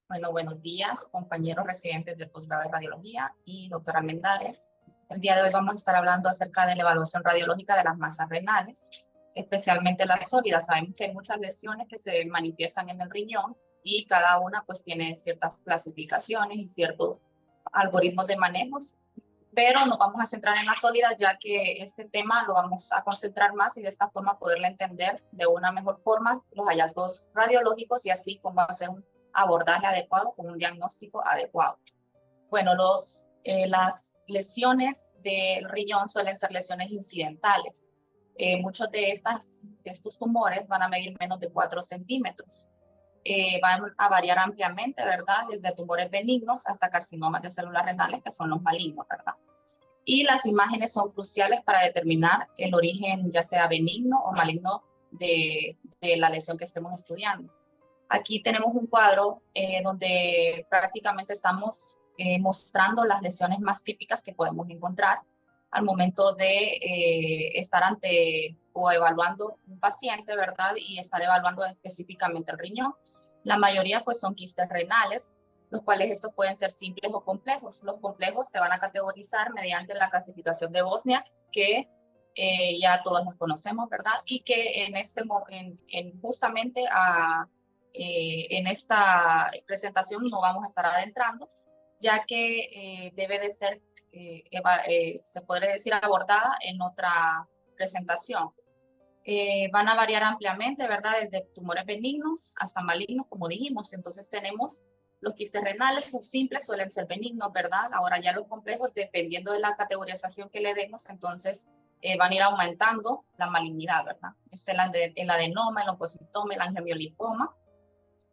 Bueno, buenos días, compañeros residentes del posgrado de radiología y doctora Mendares. El día de hoy vamos a estar hablando acerca de la evaluación radiológica de las masas renales, especialmente las sólidas. Sabemos que hay muchas lesiones que se manifiestan en el riñón y cada una pues tiene ciertas clasificaciones y ciertos algoritmos de manejos, pero nos vamos a centrar en las sólidas ya que este tema lo vamos a concentrar más y de esta forma poderle entender de una mejor forma los hallazgos radiológicos y así cómo hacer un abordaje adecuado con un diagnóstico adecuado. Bueno, las lesiones del riñón suelen ser lesiones incidentales. Muchos de estos tumores van a medir menos de 4 centímetros. Van a variar ampliamente, ¿verdad? Desde tumores benignos hasta carcinomas de células renales, que son los malignos, ¿verdad? Y las imágenes son cruciales para determinar el origen, ya sea benigno o maligno, de la lesión que estemos estudiando. Aquí tenemos un cuadro donde prácticamente estamos mostrando las lesiones más típicas que podemos encontrar al momento de estar ante o evaluando un paciente, ¿verdad? Y estar evaluando específicamente el riñón. La mayoría pues son quistes renales, los cuales estos pueden ser simples o complejos. Los complejos se van a categorizar mediante la clasificación de Bosniak, que ya todos los conocemos, ¿verdad? Y que justamente en esta presentación no vamos a estar adentrando, ya que debe de ser, se podría decir, abordada en otra presentación. Van a variar ampliamente, ¿verdad? Desde tumores benignos hasta malignos, como dijimos. Entonces tenemos los quistes renales, los simples suelen ser benignos, ¿verdad? Ahora ya los complejos, dependiendo de la categorización que le demos, entonces van a ir aumentando la malignidad, ¿verdad? Es el adenoma, el leucocitoma, el angiomiolipoma,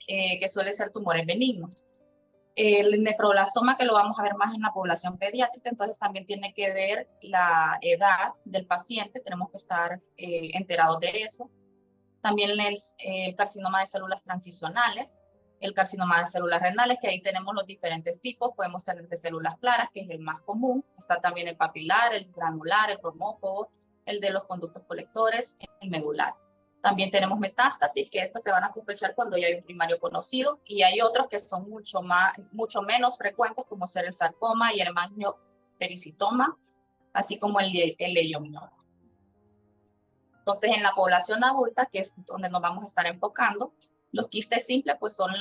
que suele ser tumores benignos. El nefroblastoma, que lo vamos a ver más en la población pediátrica, entonces también tiene que ver la edad del paciente, tenemos que estar enterados de eso. También el carcinoma de células transicionales, el carcinoma de células renales, que ahí tenemos los diferentes tipos, podemos tener de células claras, que es el más común, está también el papilar, el granular, el cromófobo, el de los conductos colectores, el medular. También tenemos metástasis, que estas se van a sospechar cuando ya hay un primario conocido, y hay otros que son mucho menos frecuentes, como ser el sarcoma y el mangiopericitoma, así como el leiomioma. Entonces, en la población adulta, que es donde nos vamos a estar enfocando, los quistes simples pues son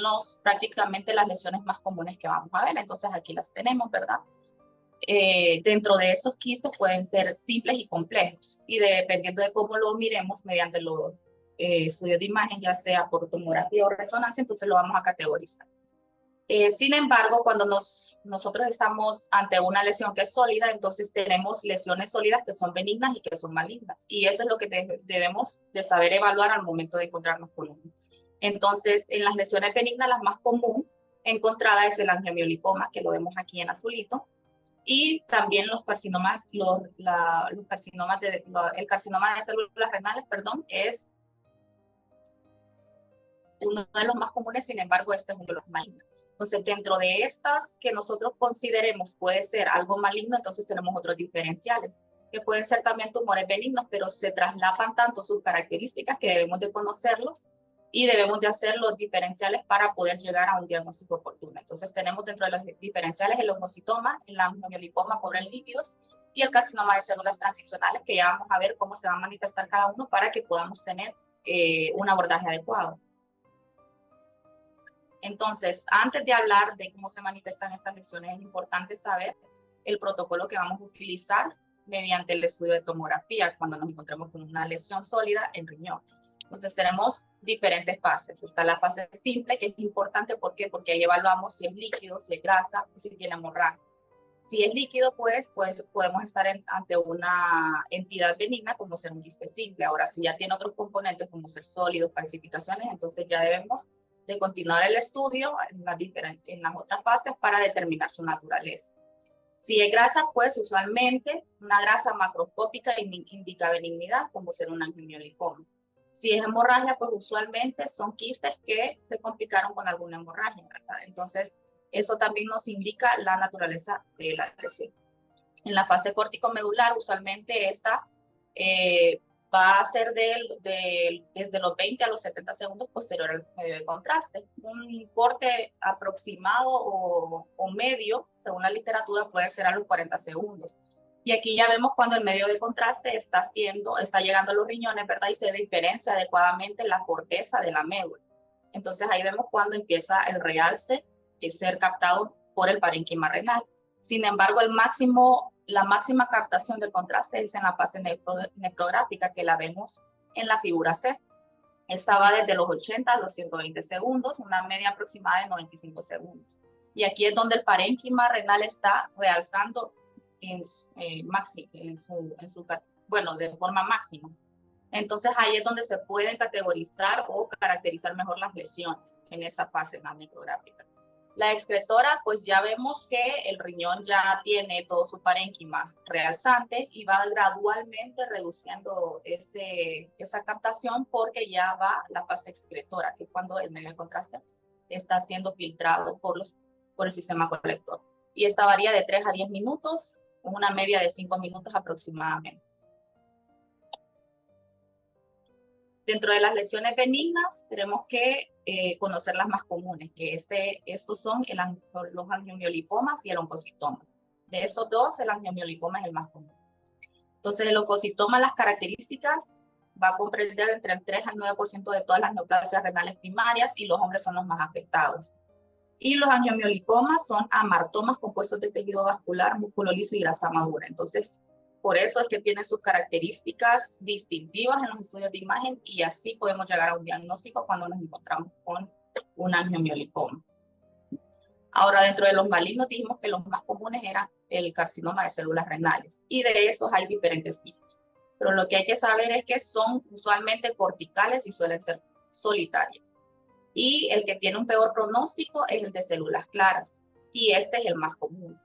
prácticamente las lesiones más comunes que vamos a ver. Entonces, aquí las tenemos, ¿verdad? Dentro de esos quistes pueden ser simples y complejos. Y dependiendo de cómo lo miremos mediante los estudios de imagen, ya sea por tomografía o resonancia, entonces lo vamos a categorizar. Sin embargo, cuando nosotros estamos ante una lesión que es sólida, entonces tenemos lesiones sólidas que son benignas y que son malignas. Y eso es lo que debemos de saber evaluar al momento de encontrarnos con uno. Entonces, en las lesiones benignas, la más común encontrada es el angiomiolipoma, que lo vemos aquí en azulito, y también los carcinomas, el carcinoma de células renales, perdón, es uno de los más comunes, sin embargo, este es uno de los malignos. Entonces, dentro de estas que nosotros consideremos puede ser algo maligno, entonces tenemos otros diferenciales, que pueden ser también tumores benignos, pero se traslapan tanto sus características que debemos de conocerlos y debemos de hacer los diferenciales para poder llegar a un diagnóstico oportuno. Entonces, tenemos dentro de los diferenciales el leucocitoma, el angiomiolipoma pobre en lípidos y el carcinoma de células transicionales, que ya vamos a ver cómo se va a manifestar cada uno para que podamos tener un abordaje adecuado. Entonces, antes de hablar de cómo se manifiestan estas lesiones, es importante saber el protocolo que vamos a utilizar mediante el estudio de tomografía cuando nos encontremos con una lesión sólida en riñón. Entonces, tenemos diferentes fases. Está la fase simple, que es importante, ¿por qué? Porque ahí evaluamos si es líquido, si es grasa o si tiene hemorragia. Si es líquido, pues podemos estar ante una entidad benigna como ser un quiste simple. Ahora, si ya tiene otros componentes como ser sólidos, calcificaciones, entonces ya debemos de continuar el estudio en las otras fases para determinar su naturaleza. Si es grasa, pues usualmente una grasa macroscópica indica benignidad, como ser un angiomiolipoma. Si es hemorragia, pues usualmente son quistes que se complicaron con alguna hemorragia, ¿verdad? Entonces, eso también nos indica la naturaleza de la lesión. En la fase córtico-medular, usualmente esta va a ser desde los 20 a los 70 segundos posterior al medio de contraste. Un corte aproximado o medio, según la literatura, puede ser a los 40 segundos. Y aquí ya vemos cuando el medio de contraste está llegando a los riñones, ¿verdad? Y se diferencia adecuadamente la corteza de la médula. Entonces ahí vemos cuando empieza el realce y ser captado por el parénquima renal. Sin embargo, la máxima captación del contraste es en la fase nefrográfica, que la vemos en la figura C. Esta va desde los 80 a los 120 segundos, una media aproximada de 95 segundos. Y aquí es donde el parénquima renal está realzando de forma máxima. Entonces ahí es donde se pueden categorizar o caracterizar mejor las lesiones en esa fase nefrográfica. La excretora, pues ya vemos que el riñón ya tiene todo su parénquima realzante y va gradualmente reduciendo esa captación porque ya va la fase excretora, que es cuando el medio de contraste está siendo filtrado por el sistema colector. Y esta varía de 3 a 10 minutos, una media de 5 minutos aproximadamente. Dentro de las lesiones benignas, tenemos que conocer las más comunes, que estos son los angiomiolipomas y el oncocitoma. De estos dos, el angiomiolipoma es el más común. Entonces, el oncocitoma, las características, va a comprender entre el 3 al 9% de todas las neoplasias renales primarias y los hombres son los más afectados. Y los angiomiolipomas son amartomas compuestos de tejido vascular, músculo liso y grasa madura. Entonces, por eso es que tienen sus características distintivas en los estudios de imagen y así podemos llegar a un diagnóstico cuando nos encontramos con un angiomiolipoma. Ahora, dentro de los malignos dijimos que los más comunes eran el carcinoma de células renales y de estos hay diferentes tipos. Pero lo que hay que saber es que son usualmente corticales y suelen ser solitarias. Y el que tiene un peor pronóstico es el de células claras y este es el más común.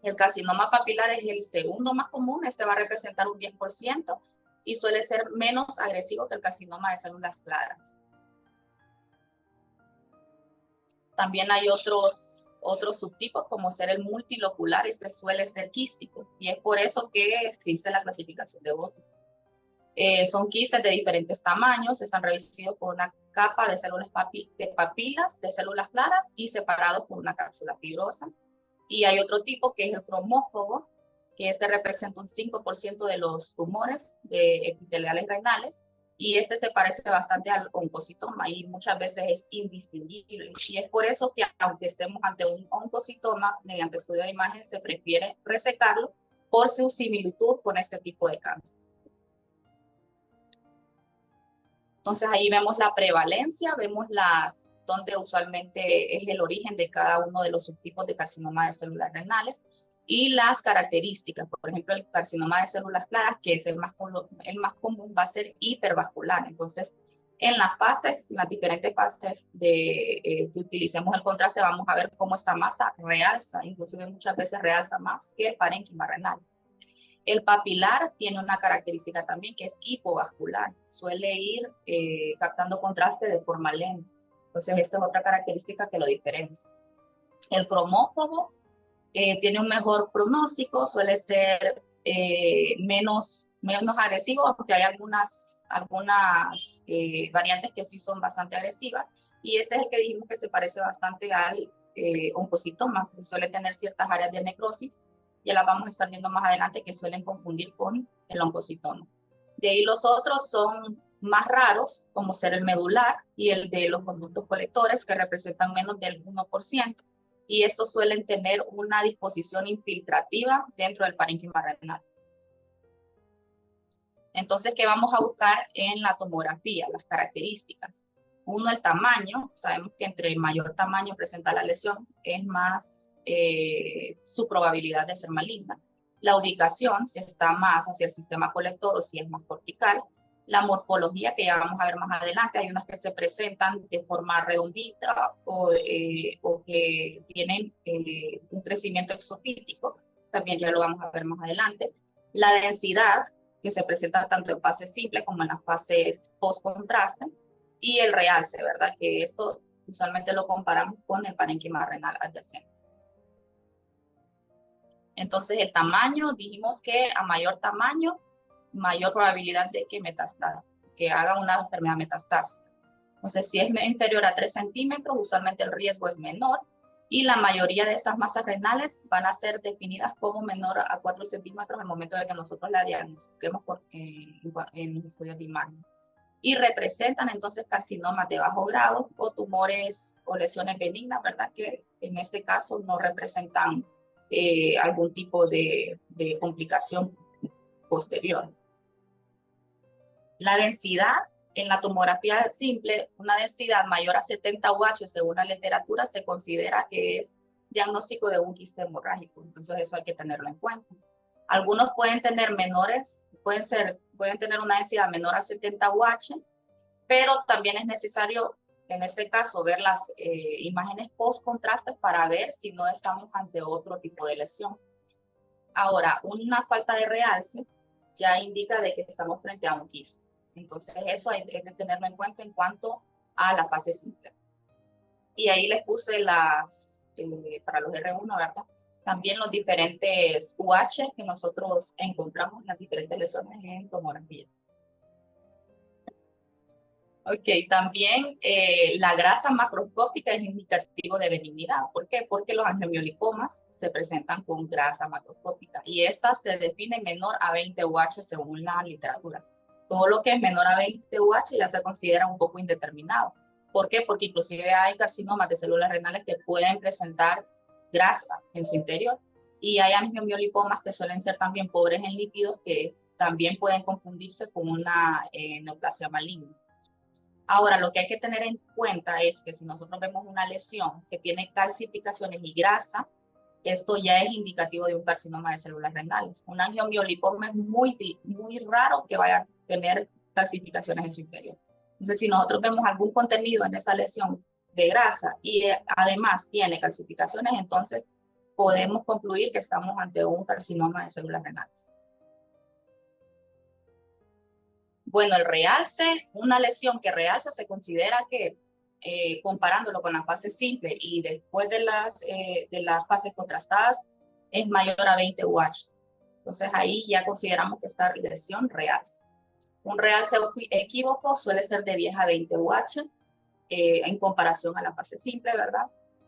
El carcinoma papilar es el segundo más común, este va a representar un 10% y suele ser menos agresivo que el carcinoma de células claras. También hay otros subtipos como ser el multilocular, este suele ser quístico y es por eso que existe la clasificación de Boswell. Son quistes de diferentes tamaños, están revestidos por una capa de células de papilas, de células claras y separados por una cápsula fibrosa. Y hay otro tipo que es el cromófobo, que este representa un 5% de los tumores epiteliales renales, y este se parece bastante al oncocitoma y muchas veces es indistinguible. Y es por eso que aunque estemos ante un oncocitoma, mediante estudio de imagen se prefiere resecarlo por su similitud con este tipo de cáncer. Entonces ahí vemos la prevalencia, vemos donde usualmente es el origen de cada uno de los subtipos de carcinoma de células renales y las características. Por ejemplo, el carcinoma de células claras, que es el más común, va a ser hipervascular. Entonces, en las diferentes fases que utilicemos el contraste, vamos a ver cómo esta masa realza, inclusive muchas veces realza más que el parénquima renal. El papilar tiene una característica también que es hipovascular, suele ir captando contraste de forma lenta. Entonces, esta es otra característica que lo diferencia. El cromófobo tiene un mejor pronóstico, suele ser menos agresivo, aunque hay algunas variantes que sí son bastante agresivas. Y este es el que dijimos que se parece bastante al oncocitoma, que suele tener ciertas áreas de necrosis. Ya las vamos a estar viendo más adelante que suelen confundir con el oncocitoma. De ahí los otros son más raros, como ser el medular y el de los conductos colectores, que representan menos del 1%, y estos suelen tener una disposición infiltrativa dentro del parénquima renal. Entonces, ¿qué vamos a buscar en la tomografía? Las características. Uno, el tamaño. Sabemos que entre mayor tamaño presenta la lesión, es más su probabilidad de ser maligna. La ubicación, si está más hacia el sistema colector o si es más cortical. La morfología, que ya vamos a ver más adelante, hay unas que se presentan de forma redondita o que tienen un crecimiento exofítico, también ya lo vamos a ver más adelante. La densidad, que se presenta tanto en fase simple como en las fases post-contraste, y el realce, ¿verdad? Que esto usualmente lo comparamos con el parénquima renal adyacente. Entonces, el tamaño, dijimos que a mayor tamaño mayor probabilidad de que haga una enfermedad metastásica. Entonces, si es inferior a 3 centímetros, usualmente el riesgo es menor y la mayoría de esas masas renales van a ser definidas como menor a 4 centímetros al momento de que nosotros la diagnostiquemos en los estudios de imagen. Y representan entonces carcinomas de bajo grado o tumores o lesiones benignas, ¿verdad? Que en este caso no representan algún tipo de complicación posterior. La densidad en la tomografía simple, una densidad mayor a 70 UH según la literatura se considera que es diagnóstico de un quiste hemorrágico, entonces eso hay que tenerlo en cuenta. Algunos pueden tener pueden tener una densidad menor a 70 UH, pero también es necesario, en este caso, ver las imágenes post-contraste para ver si no estamos ante otro tipo de lesión. Ahora, una falta de realce ya indica de que estamos frente a un quiste. Entonces, eso hay que tenerlo en cuenta en cuanto a la fase simple. Y ahí les puse para los R1, ¿verdad? También los diferentes UH que nosotros encontramos en las diferentes lesiones en tomografía. Ok, también la grasa macroscópica es indicativo de benignidad. ¿Por qué? Porque los angiomiolipomas se presentan con grasa macroscópica y esta se define menor a 20 UH según la literatura. Todo lo que es menor a 20 UH ya se considera un poco indeterminado. ¿Por qué? Porque inclusive hay carcinomas de células renales que pueden presentar grasa en su interior y hay angiomiolipomas que suelen ser también pobres en lípidos que también pueden confundirse con una neoplasia maligna. Ahora, lo que hay que tener en cuenta es que si nosotros vemos una lesión que tiene calcificaciones y grasa, esto ya es indicativo de un carcinoma de células renales. Un angiomiolipoma es muy raro que vaya a tener calcificaciones en su interior. Entonces, si nosotros vemos algún contenido en esa lesión de grasa y además tiene calcificaciones, entonces podemos concluir que estamos ante un carcinoma de células renales. Bueno, el realce, una lesión que realza se considera que, comparándolo con la fase simple y después de las fases contrastadas, es mayor a 20 UH. Entonces ahí ya consideramos que esta lesión realza. Un realce equívoco suele ser de 10 a 20 UH en comparación a la fase simple, ¿verdad?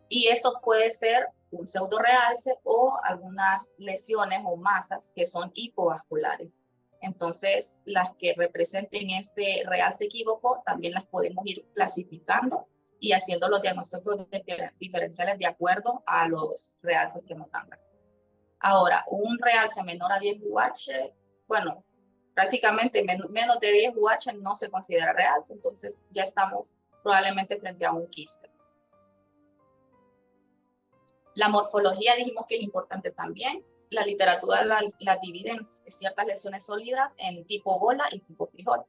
Y esto puede ser un pseudo realce o algunas lesiones o masas que son hipovasculares. Entonces, las que representen este realce equívoco también las podemos ir clasificando y haciendo los diagnósticos diferenciales de acuerdo a los realces que nos dan. Ahora, un realce menor a 10 UH, bueno, prácticamente menos de 10 UH no se considera realce, entonces ya estamos probablemente frente a un quiste. La morfología dijimos que es importante también. La literatura la divide en ciertas lesiones sólidas en tipo bola y tipo frijol.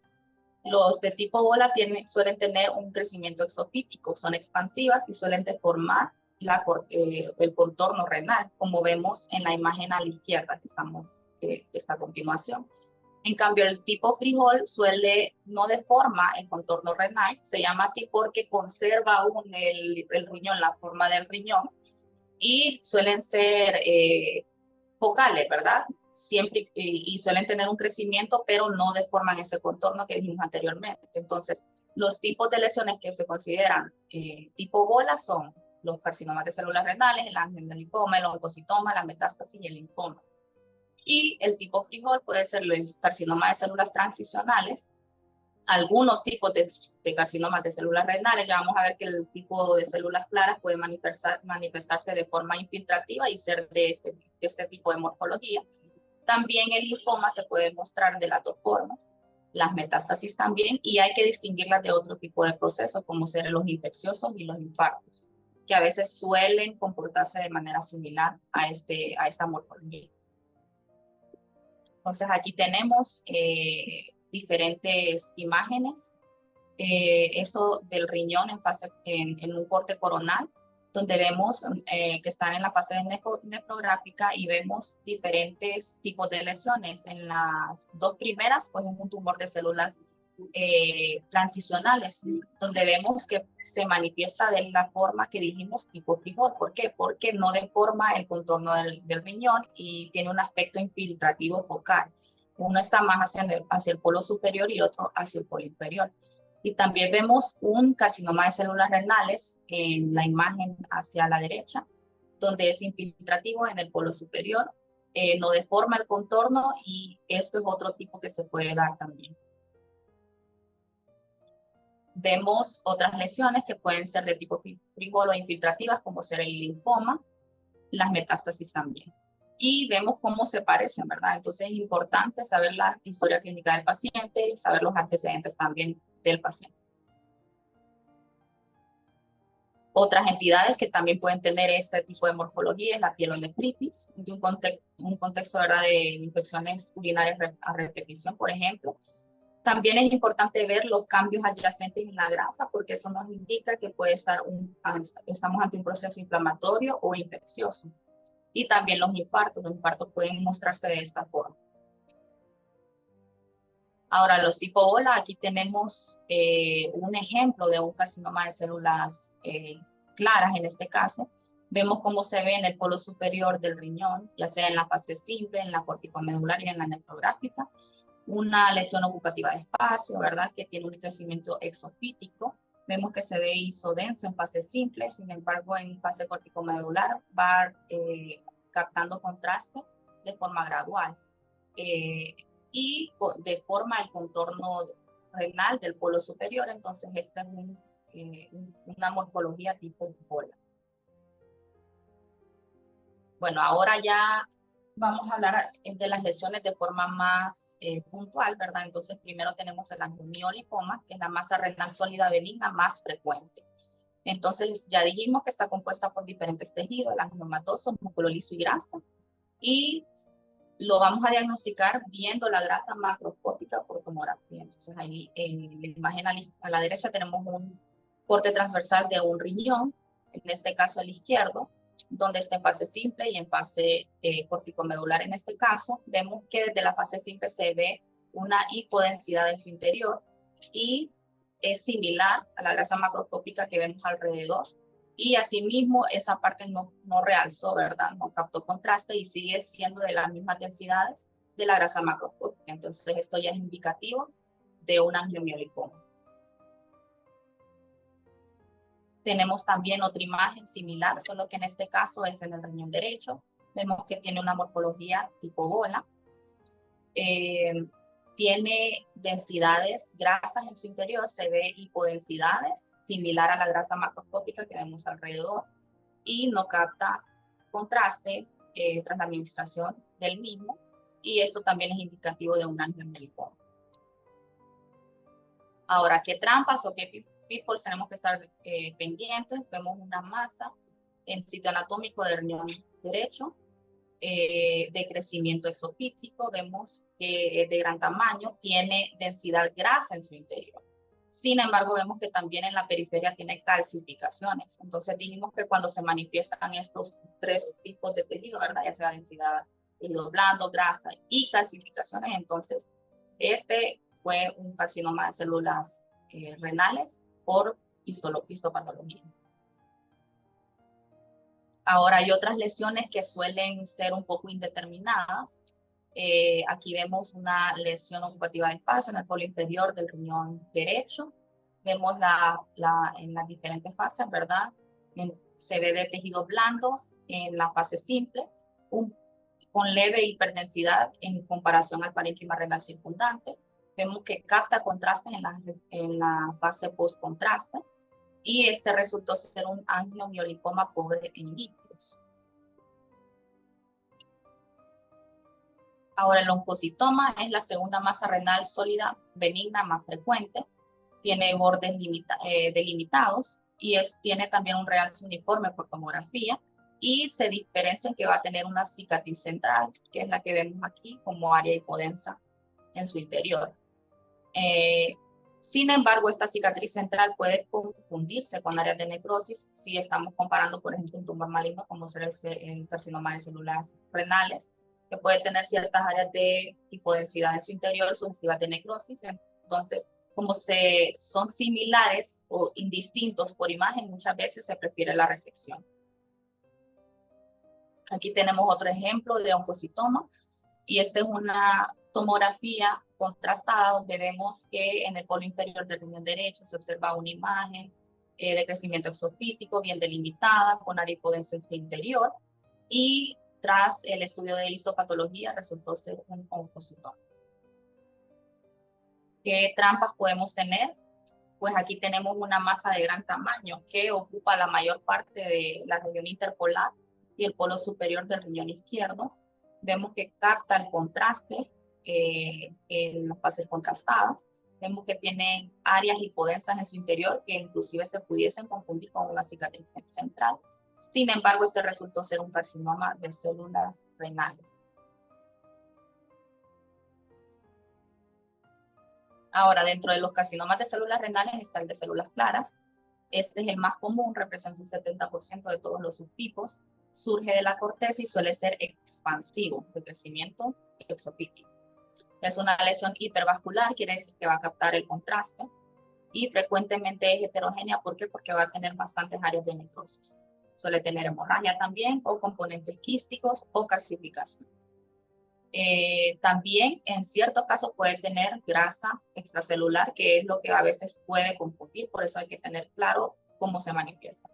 Los de tipo bola suelen tener un crecimiento exofítico, son expansivas y suelen deformar el contorno renal, como vemos en la imagen a la izquierda que está a continuación. En cambio, el tipo frijol no deforma el contorno renal, se llama así porque conserva aún el riñón, la forma del riñón, y suelen ser focales, ¿verdad? Siempre, y suelen tener un crecimiento, pero no deforman ese contorno que dijimos anteriormente. Entonces, los tipos de lesiones que se consideran tipo bola son los carcinomas de células renales, el angiomiolipoma, el oncocitoma, la metástasis y el linfoma. Y el tipo frijol puede ser el carcinoma de células transicionales, algunos tipos de carcinomas de células renales. Ya vamos a ver que el tipo de células claras puede manifestarse de forma infiltrativa y ser de este tipo de morfología. También el linfoma se puede mostrar de las dos formas, las metástasis también, y hay que distinguirlas de otro tipo de procesos, como ser los infecciosos y los infartos, que a veces suelen comportarse de manera similar a esta morfología. Entonces aquí tenemos diferentes imágenes. Eso del riñón en un corte coronal, donde vemos que están en la fase nefrográfica y vemos diferentes tipos de lesiones. En las dos primeras, pues es un tumor de células transicionales, donde vemos que se manifiesta de la forma que dijimos tipo frijol. ¿Por qué? Porque no deforma el contorno del riñón y tiene un aspecto infiltrativo focal. Uno está más hacia el polo superior y otro hacia el polo inferior. Y también vemos un carcinoma de células renales en la imagen hacia la derecha, donde es infiltrativo en el polo superior, no deforma el contorno y esto es otro tipo que se puede dar también. Vemos otras lesiones que pueden ser de tipo frívolo infiltrativas, como ser el linfoma, las metástasis también. Y vemos cómo se parecen, ¿verdad? Entonces es importante saber la historia clínica del paciente y saber los antecedentes también del paciente. Otras entidades que también pueden tener este tipo de morfología es la pielonefritis, de un contexto, ¿verdad?, de infecciones urinarias a repetición, por ejemplo. También es importante ver los cambios adyacentes en la grasa, porque eso nos indica que puede estar estamos ante un proceso inflamatorio o infeccioso. Y también los infartos pueden mostrarse de esta forma. Ahora, los tipo bola, aquí tenemos un ejemplo de un carcinoma de células claras en este caso. Vemos cómo se ve en el polo superior del riñón, ya sea en la fase simple, en la corticomedular y en la nefrográfica. Una lesión ocupativa de espacio, ¿verdad?, que tiene un crecimiento exofítico. Vemos que se ve isodenso en fase simple, sin embargo, en fase corticomedular va captando contraste de forma gradual. Y deforma el contorno renal del polo superior, entonces esta es una morfología tipo bola. Bueno, ahora ya vamos a hablar de las lesiones de forma más puntual, ¿verdad? Entonces primero tenemos el angiomiolipoma, que es la masa renal sólida benigna más frecuente. Entonces ya dijimos que está compuesta por diferentes tejidos, el angiomatoso, músculo liso y grasa, y lo vamos a diagnosticar viendo la grasa macroscópica por tomografía. Entonces ahí en la imagen a la derecha tenemos un corte transversal de un riñón, en este caso el izquierdo, donde está en fase simple y en fase corticomedular en este caso. Vemos que desde la fase simple se ve una hipodensidad en su interior y es similar a la grasa macroscópica que vemos alrededor. Y asimismo esa parte no realzó, ¿verdad? No captó contraste y sigue siendo de las mismas densidades de la grasa macroscópica. Entonces esto ya es indicativo de un angiomiolipoma. Tenemos también otra imagen similar, solo que en este caso es en el riñón derecho. Vemos que tiene una morfología tipo bola. Tiene densidades grasas en su interior, se ve hipodensidades, similar a la grasa macroscópica que vemos alrededor, y no capta contraste tras la administración del mismo, y esto también es indicativo de un angiomiolipoma. Ahora, ¿qué trampas o qué pitfalls tenemos que estar pendientes? Vemos una masa en sitio anatómico del riñón derecho, de crecimiento exofítico, vemos que es de gran tamaño, tiene densidad grasa en su interior. Sin embargo, vemos que también en la periferia tiene calcificaciones. Entonces dijimos que cuando se manifiestan estos tres tipos de tejido, ¿verdad?, ya sea densidad, tejido blando, grasa y calcificaciones, entonces este fue un carcinoma de células renales por histopatología. Ahora hay otras lesiones que suelen ser un poco indeterminadas. Aquí vemos una lesión ocupativa de espacio en el polo inferior del riñón derecho. Vemos en las diferentes fases, ¿verdad? Se ve de tejidos blandos en la fase simple, con leve hiperdensidad en comparación al parénquima renal circundante. Vemos que capta contrastes en la fase post-contraste, y este resultó ser un angiomiolipoma pobre en lípidos. Ahora, el oncocytoma es la segunda masa renal sólida benigna más frecuente, tiene bordes delimitados y tiene también un realce uniforme por tomografía, y se diferencia en que va a tener una cicatriz central, que es la que vemos aquí como área hipodensa en su interior. Sin embargo, esta cicatriz central puede confundirse con áreas de necrosis si estamos comparando, por ejemplo, un tumor maligno como ser el carcinoma de células renales, que puede tener ciertas áreas de hipodensidad en su interior sugestivas de necrosis. Entonces, como son similares o indistintos por imagen, muchas veces se prefiere la resección. Aquí tenemos otro ejemplo de oncocitoma, Y esta es una tomografía contrastada donde vemos que en el polo inferior del riñón derecho se observa una imagen de crecimiento exofítico bien delimitada con aripodensia en su interior, y tras el estudio de histopatología resultó ser un oncocitoma. ¿Qué trampas podemos tener? Pues aquí tenemos una masa de gran tamaño que ocupa la mayor parte de la región interpolar y el polo superior del riñón izquierdo. Vemos que capta el contraste en las fases contrastadas. Vemos que tienen áreas hipodensas en su interior que inclusive se pudiesen confundir con una cicatriz central. Sin embargo, este resultó ser un carcinoma de células renales. Ahora, dentro de los carcinomas de células renales está el de células claras. Este es el más común, representa un 70% de todos los subtipos. Surge de la corteza y suele ser expansivo, de crecimiento exofítico. Es una lesión hipervascular, quiere decir que va a captar el contraste, y frecuentemente es heterogénea. ¿Por qué? Porque va a tener bastantes áreas de necrosis. Suele tener hemorragia también, o componentes quísticos, o calcificación. También en ciertos casos puede tener grasa extracelular, que es lo que a veces puede confundir, por eso hay que tener claro cómo se manifiesta.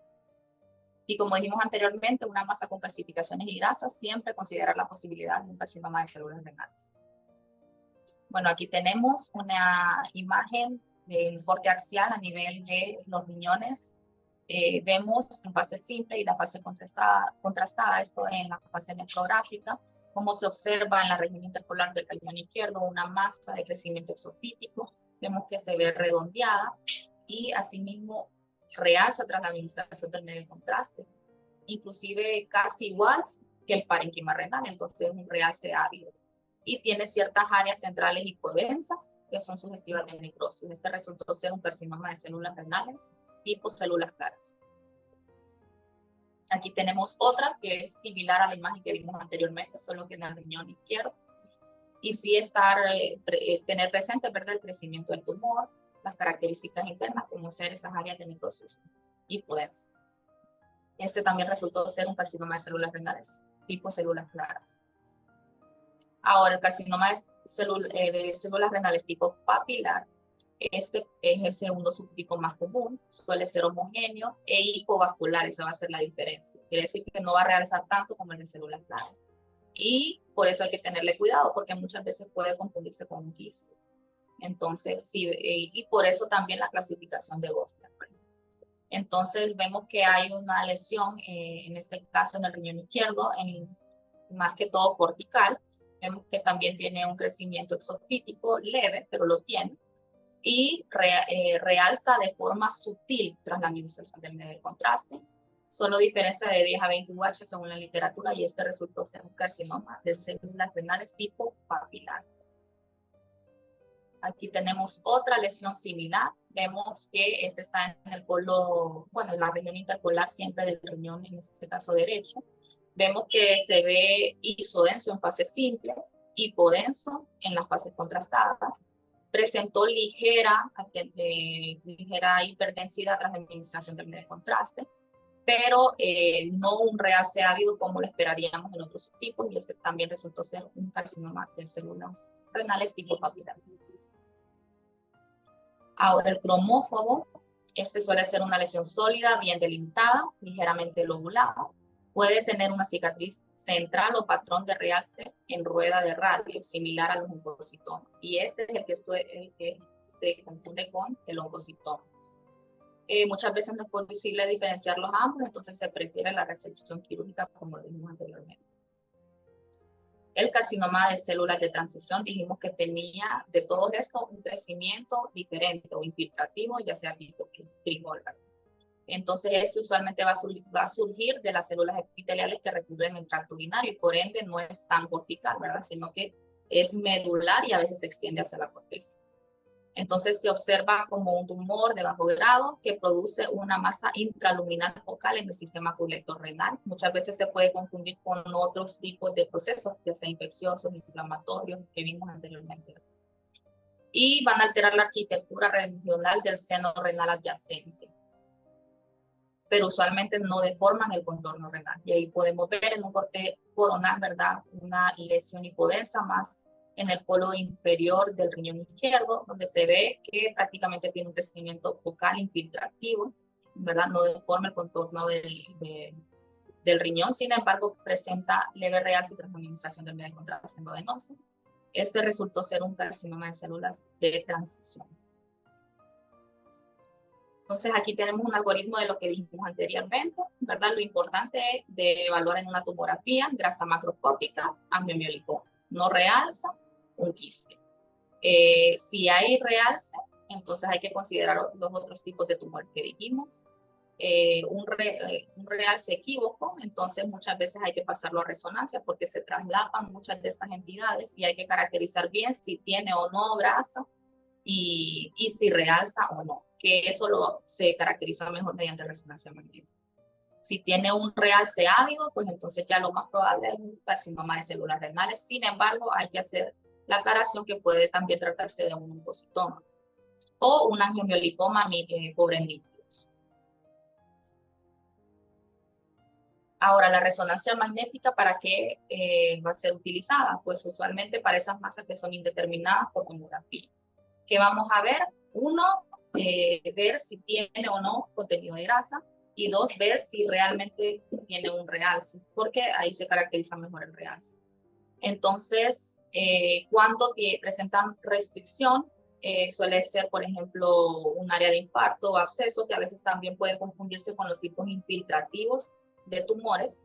Y como dijimos anteriormente, una masa con calcificaciones y grasas siempre considera la posibilidad de un carcinoma de células renales. Bueno, aquí tenemos una imagen del corte axial a nivel de los riñones. Vemos en fase simple y la fase contrastada, esto en la fase nefrográfica, cómo se observa en la región interpolar del riñón izquierdo una masa de crecimiento exofítico. Vemos que se ve redondeada y asimismo realza tras la administración del medio de contraste, inclusive casi igual que el parénquima renal, entonces es un realce ávido. Y tiene ciertas áreas centrales hipodensas que son sugestivas de necrosis. Este resultó ser un carcinoma de células renales tipo células claras. Aquí tenemos otra que es similar a la imagen que vimos anteriormente, solo que en el riñón izquierdo. Y sí tener presente, ¿verdad?, el crecimiento del tumor, las características internas, como ser esas áreas de necrosis hipodensa. Este también resultó ser un carcinoma de células renales tipo células claras. Ahora, el carcinoma de células renales tipo papilar, este es el segundo subtipo más común, suele ser homogéneo e hipovascular, esa va a ser la diferencia. Quiere decir que no va a realzar tanto como el de células claras. Y por eso hay que tenerle cuidado, porque muchas veces puede confundirse con un quiste. Entonces, sí, y por eso también la clasificación de Bosnia. Entonces, vemos que hay una lesión, en este caso en el riñón izquierdo, más que todo cortical. Vemos que también tiene un crecimiento exofítico leve, pero lo tiene, y realza de forma sutil tras la administración del medio de contraste. Solo diferencia de 10 a 20 UH según la literatura, y este resultó ser un carcinoma de células renales tipo papilar. Aquí tenemos otra lesión similar. Vemos que este está en el polo, bueno, en la región interpolar siempre del riñón, en este caso derecho. Vemos que se ve isodenso en fase simple, hipodenso en las fases contrastadas. Presentó ligera hiperdensidad tras la administración del medio de contraste, pero no un realce ávido como lo esperaríamos en otros subtipos, y este también resultó ser un carcinoma de células renales tipo papilar. Ahora, el cromófobo, este suele ser una lesión sólida, bien delimitada, ligeramente lobulada. Puede tener una cicatriz central o patrón de realce en rueda de radio, similar a los oncocitomas. Y este es el que se confunde con el oncocitoma. Muchas veces no es posible diferenciar los ambos, entonces se prefiere la resección quirúrgica, como lo dijimos anteriormente. El carcinoma de células de transición, dijimos que tenía de todo esto un crecimiento diferente o infiltrativo, ya sea tipo frijol. Entonces, este usualmente va a surgir de las células epiteliales que recubren el tracto urinario, y por ende no es tan cortical, ¿verdad?, sino que es medular y a veces se extiende hacia la corteza. Entonces se observa como un tumor de bajo grado que produce una masa intraluminal focal en el sistema colectorrenal. Muchas veces se puede confundir con otros tipos de procesos, ya sea infecciosos, inflamatorios, que vimos anteriormente. Y van a alterar la arquitectura regional del seno renal adyacente. pero usualmente no deforman el contorno renal. Y ahí podemos ver en un corte coronal, ¿verdad? Una lesión hipodensa más en el polo inferior del riñón izquierdo, donde se ve que prácticamente tiene un crecimiento focal infiltrativo, ¿verdad? No deforma el contorno del riñón, sin embargo, presenta leve realce tras administración del medio de contraste endovenoso. Este resultó ser un carcinoma de células de transición. Entonces aquí tenemos un algoritmo de lo que vimos anteriormente, ¿verdad? Lo importante es de evaluar en una tomografía grasa macroscópica, angiomiolipoma. No realza un quiste. Si hay realce, entonces hay que considerar los otros tipos de tumor que dijimos. Un realce equívoco, entonces muchas veces hay que pasarlo a resonancia porque se traslapan muchas de estas entidades y hay que caracterizar bien si tiene o no grasa y si realza o no, que eso se caracteriza mejor mediante resonancia magnética. Si tiene un realce ávido, pues entonces ya lo más probable es un carcinoma de células renales. Sin embargo, hay que hacer la aclaración que puede también tratarse de un oncocitoma o un angiomiolipoma pobre en líquidos. Ahora, la resonancia magnética, ¿para qué va a ser utilizada? Pues usualmente para esas masas que son indeterminadas por tomografía. ¿Qué vamos a ver? Uno, ver si tiene o no contenido de grasa. Y dos, ver si realmente tiene un realce, porque ahí se caracteriza mejor el realce. Entonces, cuando presentan restricción, suele ser, por ejemplo, un área de infarto o absceso, que a veces también puede confundirse con los tipos infiltrativos de tumores.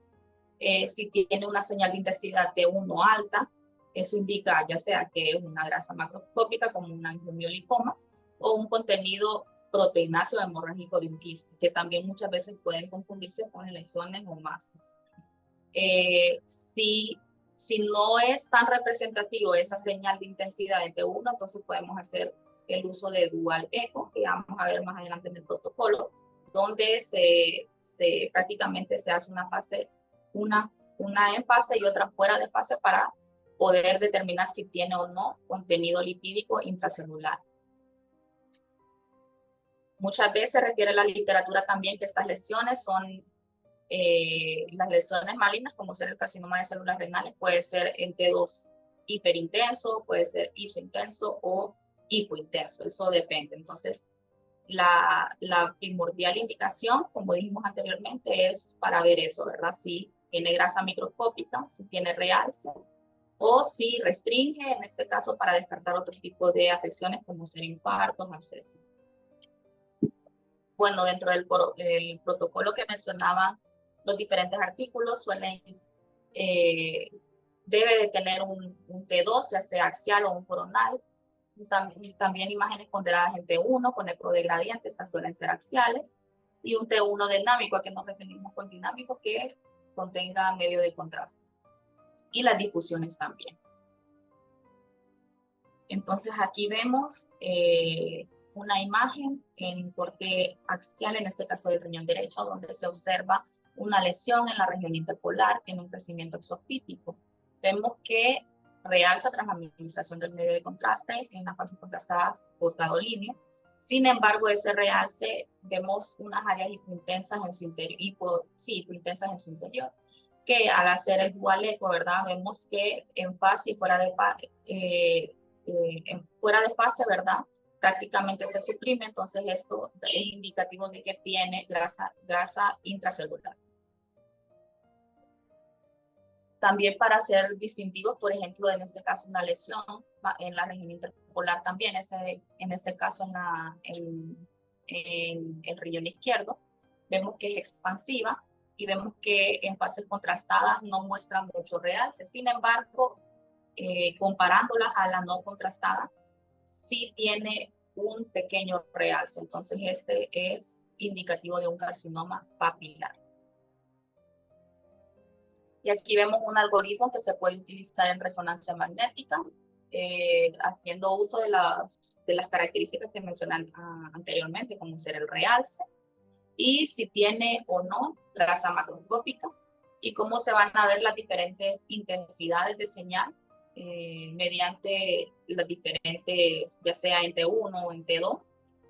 Si tiene una señal de intensidad T1 alta, eso indica ya sea que es una grasa macroscópica como un angiomiolipoma o un contenido proteináceo hemorrágico de un quiste, que también muchas veces pueden confundirse con lesiones o masas. Si no es tan representativo esa señal de intensidad de T1, entonces podemos hacer el uso de dual eco, que vamos a ver más adelante en el protocolo, donde prácticamente se hace una en fase y otra fuera de fase para poder determinar si tiene o no contenido lipídico intracelular. Muchas veces refiere la literatura también que estas lesiones son las lesiones malignas, como ser el carcinoma de células renales, puede ser en T2 hiperintenso, puede ser isointenso o hipointenso, eso depende. Entonces, la primordial indicación, como dijimos anteriormente, es para ver eso, ¿verdad? Si tiene grasa microscópica, si tiene realce, o si restringe, en este caso, para descartar otro tipo de afecciones como ser infartos, abscesos. Bueno, dentro del protocolo que mencionaba, los diferentes artículos debe de tener un T2, ya sea axial o un coronal. También imágenes ponderadas en T1 con eco de gradiente, estas suelen ser axiales. Y un T1 dinámico, a que nos referimos con dinámico, que contenga medio de contraste. Y las difusiones también. Entonces aquí vemos una imagen en corte axial, en este caso del riñón derecho, donde se observa una lesión en la región interpolar en un crecimiento exofítico. Vemos que realza tras administración del medio de contraste en las fases contrastadas postgadolíneo. Sin embargo, ese realce vemos unas áreas hipointensas en su interior, hipointensas en su interior, que al hacer el dual eco, ¿verdad? Vemos que en fase y fuera de fase, ¿verdad? Prácticamente se suprime, entonces esto es indicativo de que tiene grasa intracelular. También para ser distintivos, por ejemplo, en este caso una lesión en la región interpolar también, en este caso en el riñón izquierdo, vemos que es expansiva y vemos que en fases contrastadas no muestra mucho realce. Sin embargo, comparándolas a la no contrastada, sí tiene un pequeño realce. Entonces, este es indicativo de un carcinoma papilar. Y aquí vemos un algoritmo que se puede utilizar en resonancia magnética, haciendo uso de las características que mencioné anteriormente, como ser el realce, y si tiene o no grasa macroscópica, y cómo se van a ver las diferentes intensidades de señal mediante las diferentes, ya sea en T1 o en T2.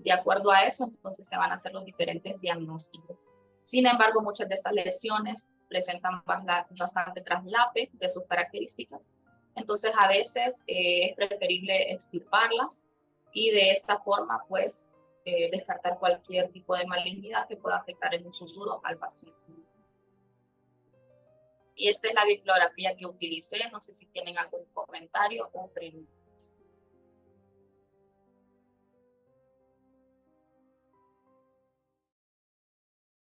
De acuerdo a eso, entonces se van a hacer los diferentes diagnósticos. Sin embargo, muchas de estas lesiones presentan bastante traslape de sus características. Entonces, a veces es preferible extirparlas y de esta forma, pues, descartar cualquier tipo de malignidad que pueda afectar en un futuro al paciente. Y esta es la bibliografía que utilicé. No sé si tienen algún comentario o pregunta.